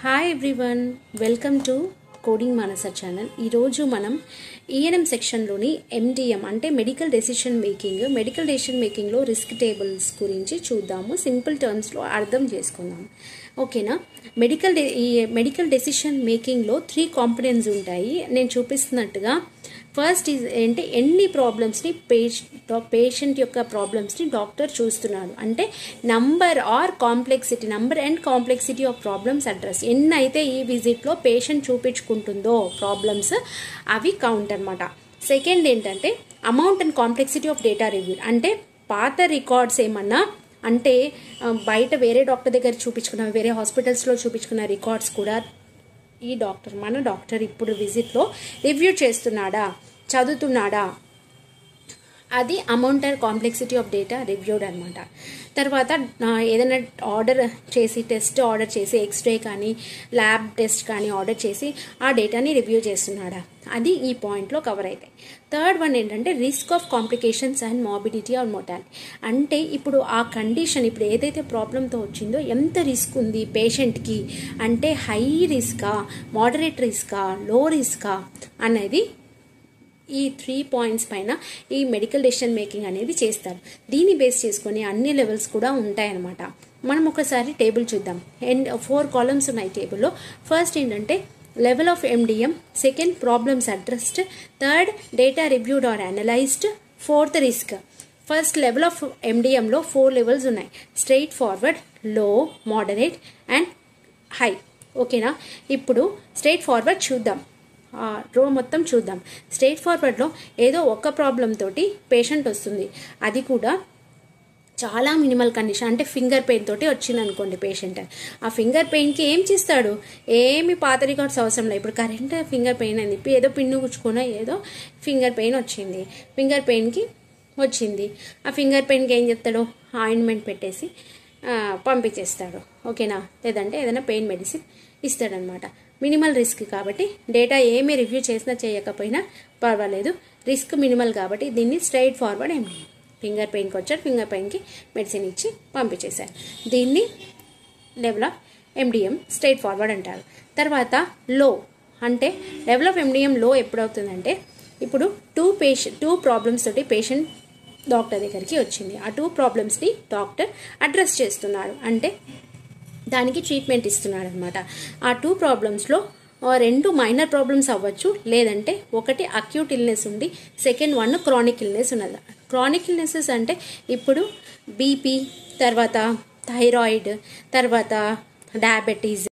Hi everyone, welcome to coding Manasa channel. ఈరోజు మనం ENM సెక్షన్లోని MDM అంటే మెడికల్ డెసిషన్ మేకింగ్లో రిస్క్ టేబుల్స్ గురించి చూద్దాము. సింపుల్ టర్మ్స్లో అర్థం చేసుకుందాము. ఓకేనా? మెడికల్ డెసిషన్ మేకింగ్లో 3 కాంపోనెంట్స్ ఉంటాయి. నేను చూపిస్తున్నట్టుగా ఫస్ట్ ఏంటి, ఎన్ని ప్రాబ్లమ్స్ని పేషెంట్ యొక్క ప్రాబ్లమ్స్ని డాక్టర్ చూస్తున్నాడు అంటే number and complexity of problems address. ఎన్నైతే ఈ విజిట్లో పేషెంట్ చూపించుకుంటుందో ప్రాబ్లమ్స్ అవి కౌంట్ అనమాట. సెకండ్ ఏంటంటే amount and complexity of data review అంటే పాత రికార్డ్స్ ఏమన్నా అంటే బయట వేరే డాక్టర్ దగ్గర చూపించుకున్న, వేరే హాస్పిటల్స్లో చూపించుకున్న రికార్డ్స్ కూడా మన డాక్టర్ ఇప్పుడు విజిట్లో రివ్యూ చేస్తున్నాడా, చదువుతున్నాడా, అది amount and complexity of data reviewed అనమాట. తర్వాత ఏదైనా టెస్ట్ ఆర్డర్ చేసి ఎక్స్రే కానీ ల్యాబ్ టెస్ట్ కానీ ఆర్డర్ చేసి ఆ డేటాని రివ్యూ చేస్తున్నాడా, అది ఈ పాయింట్లో కవర్ అవుతాయి. థర్డ్ వన్ ఏంటంటే risk of complications and morbidity or mortality అంటే ఇప్పుడు ఆ కండిషన్ ఇప్పుడు ఏదైతే ప్రాబ్లంతో వచ్చిందో ఎంత రిస్క్ ఉంది పేషెంట్కి అంటే హై రిస్కా, మోడరేట్ రిస్కా, లో రిస్కా అనేది ఈ 3 పాయింట్స్ పైన ఈ మెడికల్ డెసిషన్ మేకింగ్ అనేది చేస్తారు. దీన్ని బేస్ చేసుకొని అన్ని లెవెల్స్ కూడా ఉంటాయన్నమాట. మనం ఒకసారి టేబుల్ చూద్దాం. 4 కాలమ్స్ ఉన్నాయి టేబుల్లో. ఫస్ట్ ఏంటంటే level of MDM, second problems addressed, third data reviewed or analysed, fourth risk. First level of ఎండిఎంలో 4 లెవెల్స్ ఉన్నాయి: straightforward, low, moderate and high. ఓకేనా? ఇప్పుడు స్ట్రైట్ ఫార్వర్డ్ చూద్దాం. రో మొత్తం చూద్దాం. స్ట్రైట్ ఫార్వర్డ్లో ఏదో ఒక ప్రాబ్లం తోటి పేషెంట్ వస్తుంది, అది కూడా చాలా మినిమల్ కండిషన్ అంటే ఫింగర్ పెయిన్ తోటి వచ్చింది అనుకోండి పేషెంట్. ఆ ఫింగర్ పెయిన్కి ఏం చేస్తాడు, ఏమి పాత రికార్డ్స్ అవసరం లేదు. ఇప్పుడు కరెంట్ ఫింగర్ పెయిన్ అని చెప్పి ఏదో పిన్ను గుచ్చుకున్నా ఏదో ఫింగర్ పెయిన్ వచ్చింది, ఫింగర్ పెయిన్కి వచ్చింది. ఆ ఫింగర్ పెయిన్కి ఏం చెప్తాడు, ఆయింట్మెంట్ పెట్టేసి పంపించేస్తాడు. ఓకేనా? లేదంటే ఏదైనా పెయిన్ మెడిసిన్ ఇస్తాడనమాట. మినిమల్ రిస్క్ కాబట్టి డేటా ఏమి రివ్యూ చేసినా చేయకపోయినా పర్వాలేదు, రిస్క్ మినిమల్ కాబట్టి దీన్ని స్ట్రైట్ ఫార్వర్డ్ ఎండిఎం. ఫింగర్ పెయిన్కి వచ్చాడు, ఫింగర్ పెయిన్కి మెడిసిన్ ఇచ్చి పంపించేశారు. దీన్ని level of MDM straight forward అంటారు. తర్వాత లో అంటే లెవెల్ ఆఫ్ ఎండిఎం లో ఎప్పుడవుతుందంటే ఇప్పుడు 2 ప్రాబ్లమ్స్ తోటి పేషెంట్ డాక్టర్ దగ్గరికి వచ్చింది. ఆ 2 ప్రాబ్లమ్స్ని డాక్టర్ అడ్రస్ చేస్తున్నాడు అంటే దానికి ట్రీట్మెంట్ ఇస్తున్నాడు అనమాట. ఆ 2 ప్రాబ్లమ్స్లో 2 మైనర్ ప్రాబ్లమ్స్ అవ్వచ్చు, లేదంటే ఒకటి అక్యూట్ ఇల్నెస్ ఉంది, సెకండ్ వన్ క్రానిక్ ఇల్నెస్ ఉన్నది. క్రానిక్ ఇల్నెసెస్ అంటే ఇప్పుడు బీపీ, తర్వాత థైరాయిడ్, తర్వాత డయాబెటీస్,